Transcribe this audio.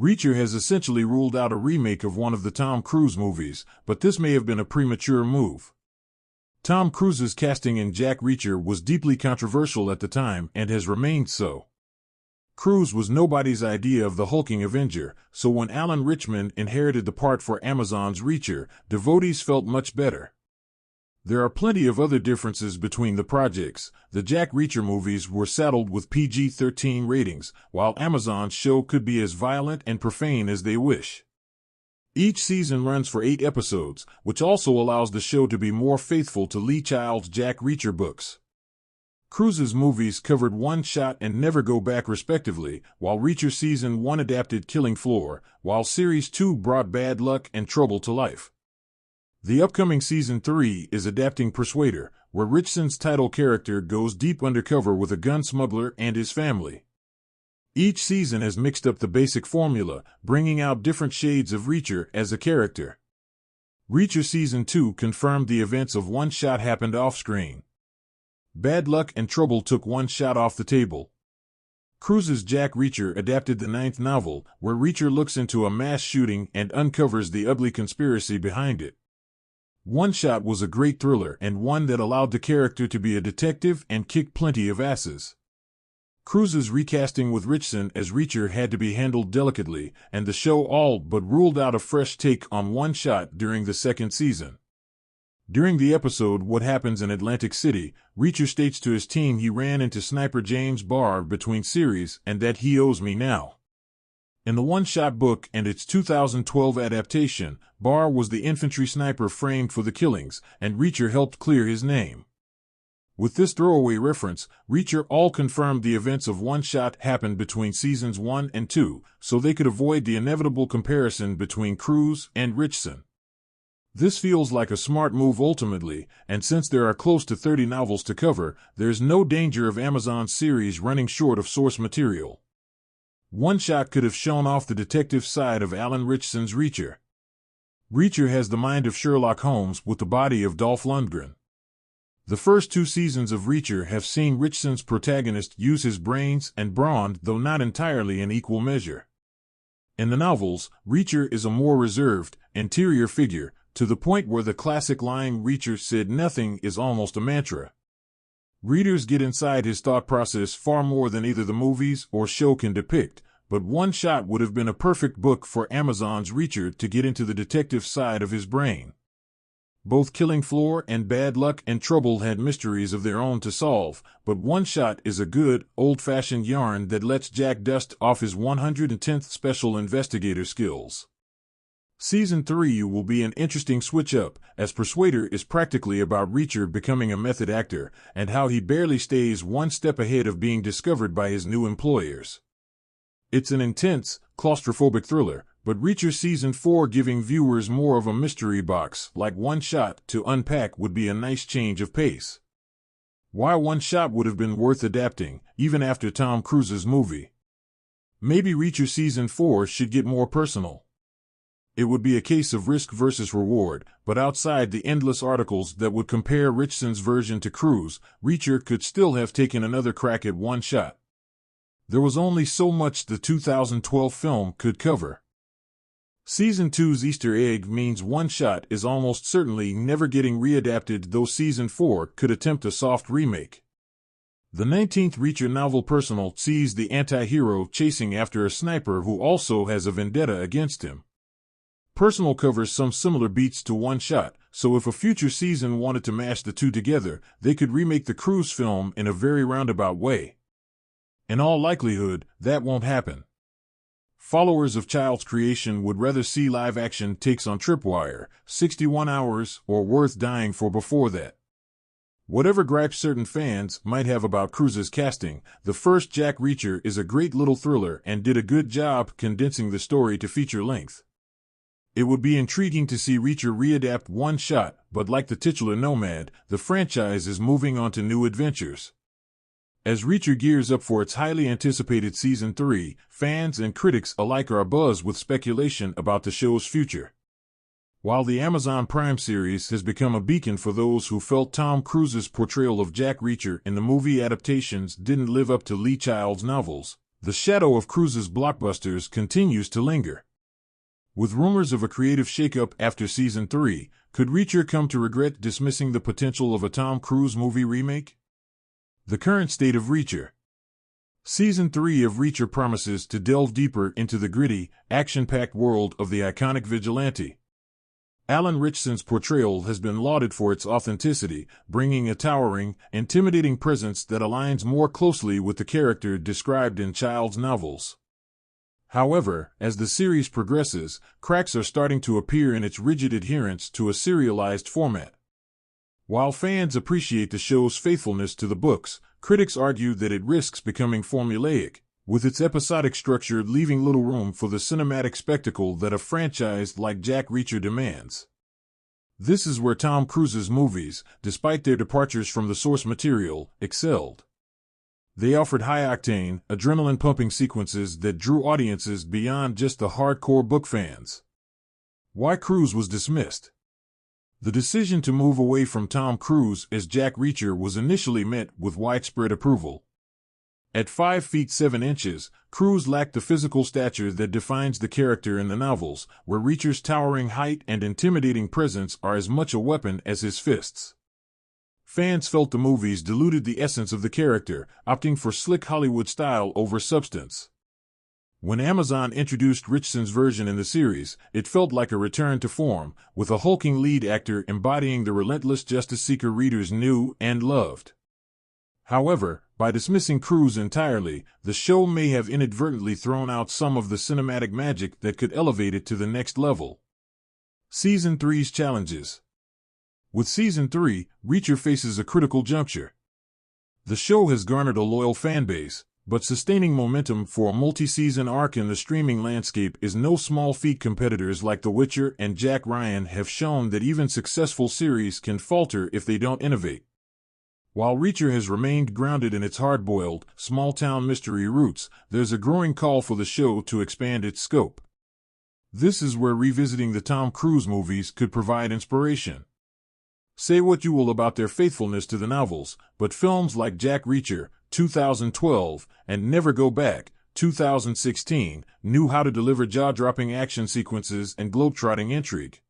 Reacher has essentially ruled out a remake of one of the Tom Cruise movies, but this may have been a premature move. Tom Cruise's casting in Jack Reacher was deeply controversial at the time and has remained so. Cruise was nobody's idea of the hulking Avenger, so when Alan Rickman inherited the part for Amazon's Reacher, devotees felt much better. There are plenty of other differences between the projects. The Jack Reacher movies were saddled with PG-13 ratings, while Amazon's show could be as violent and profane as they wish. Each season runs for 8 episodes, which also allows the show to be more faithful to Lee Child's Jack Reacher books. Cruise's movies covered One Shot and Never Go Back respectively, while Reacher Season 1 adapted Killing Floor, while Series 2 brought Bad Luck and Trouble to life. The upcoming Season 3 is adapting Persuader, where Richson's title character goes deep undercover with a gun smuggler and his family. Each season has mixed up the basic formula, bringing out different shades of Reacher as a character. Reacher Season 2 confirmed the events of One Shot happened off-screen. Bad Luck and Trouble took One Shot off the table. Cruise's Jack Reacher adapted the 9th novel, where Reacher looks into a mass shooting and uncovers the ugly conspiracy behind it. One Shot was a great thriller and one that allowed the character to be a detective and kick plenty of asses. Cruise's recasting with Richson as Reacher had to be handled delicately, and the show all but ruled out a fresh take on One Shot during the 2nd season. During the episode What Happens in Atlantic City, Reacher states to his team he ran into sniper James Barr between series and that he owes me now. In the One Shot book and its 2012 adaptation, Barr was the infantry sniper framed for the killings, and Reacher helped clear his name. With this throwaway reference, Reacher all confirmed the events of One Shot happened between seasons 1 and 2, so they could avoid the inevitable comparison between Cruise and Richson. This feels like a smart move ultimately, and since there are close to 30 novels to cover, there's no danger of Amazon's series running short of source material. One Shot could have shown off the detective side of Alan Richson's Reacher. Reacher has the mind of Sherlock Holmes with the body of Dolph Lundgren. The first 2 seasons of Reacher have seen Richson's protagonist use his brains and brawn, though not entirely in equal measure. In the novels, Reacher is a more reserved, interior figure, to the point where the classic line "Reacher said nothing" is almost a mantra. Readers get inside his thought process far more than either the movies or show can depict, but One Shot would have been a perfect book for Amazon's Reacher to get into the detective side of his brain. Both Killing Floor and Bad Luck and Trouble had mysteries of their own to solve, but One Shot is a good, old-fashioned yarn that lets Jack dust off his 110th special investigator skills. Season 3 will be an interesting switch-up, as Persuader is practically about Reacher becoming a method actor, and how he barely stays one step ahead of being discovered by his new employers. It's an intense, claustrophobic thriller, but Reacher Season 4 giving viewers more of a mystery box like One Shot to unpack would be a nice change of pace. Why One Shot would have been worth adapting, even after Tom Cruise's movie. Maybe Reacher Season 4 should get more personal. It would be a case of risk versus reward, but outside the endless articles that would compare Richson's version to Cruise, Reacher could still have taken another crack at One Shot. There was only so much the 2012 film could cover. Season 2's Easter egg means One Shot is almost certainly never getting readapted, though Season 4 could attempt a soft remake. The 19th Reacher novel Personal sees the anti-hero chasing after a sniper who also has a vendetta against him. Personal covers some similar beats to One Shot, so if a future season wanted to mash the two together, they could remake the Cruise film in a very roundabout way. In all likelihood, that won't happen. Followers of Child's creation would rather see live-action takes on Tripwire, 61 Hours, or Worth Dying for before that. Whatever gripes certain fans might have about Cruise's casting, the first Jack Reacher is a great little thriller and did a good job condensing the story to feature length. It would be intriguing to see Reacher readapt One Shot, but like the titular Nomad, the franchise is moving on to new adventures. As Reacher gears up for its highly anticipated Season 3, fans and critics alike are abuzz with speculation about the show's future. While the Amazon Prime series has become a beacon for those who felt Tom Cruise's portrayal of Jack Reacher in the movie adaptations didn't live up to Lee Child's novels, The shadow of Cruise's blockbusters continues to linger. With rumors of a creative shakeup after Season 3, could Reacher come to regret dismissing the potential of a Tom Cruise movie remake? The current state of Reacher. Season 3 of Reacher promises to delve deeper into the gritty, action-packed world of the iconic vigilante. Alan Ritchson's portrayal has been lauded for its authenticity, bringing a towering, intimidating presence that aligns more closely with the character described in Child's novels. However, as the series progresses, cracks are starting to appear in its rigid adherence to a serialized format. While fans appreciate the show's faithfulness to the books, critics argue that it risks becoming formulaic, with its episodic structure leaving little room for the cinematic spectacle that a franchise like Jack Reacher demands. This is where Tom Cruise's movies, despite their departures from the source material, excelled. They offered high-octane, adrenaline-pumping sequences that drew audiences beyond just the hardcore book fans. Why Cruise was dismissed? The decision to move away from Tom Cruise as Jack Reacher was initially met with widespread approval. At 5 feet 7 inches, Cruise lacked the physical stature that defines the character in the novels, where Reacher's towering height and intimidating presence are as much a weapon as his fists. Fans felt the movies diluted the essence of the character, opting for slick Hollywood style over substance. When Amazon introduced Ritchson's version in the series, it felt like a return to form, with a hulking lead actor embodying the relentless justice-seeker readers knew and loved. However, by dismissing Cruise entirely, the show may have inadvertently thrown out some of the cinematic magic that could elevate it to the next level. Season 3's challenges. With Season 3, Reacher faces a critical juncture. The show has garnered a loyal fanbase, but sustaining momentum for a multi-season arc in the streaming landscape is no small feat. Competitors like The Witcher and Jack Ryan have shown that even successful series can falter if they don't innovate. While Reacher has remained grounded in its hard-boiled, small-town mystery roots, there's a growing call for the show to expand its scope. This is where revisiting the Tom Cruise movies could provide inspiration. Say what you will about their faithfulness to the novels, but films like Jack Reacher, 2012, and Never Go Back, 2016, knew how to deliver jaw-dropping action sequences and globetrotting intrigue.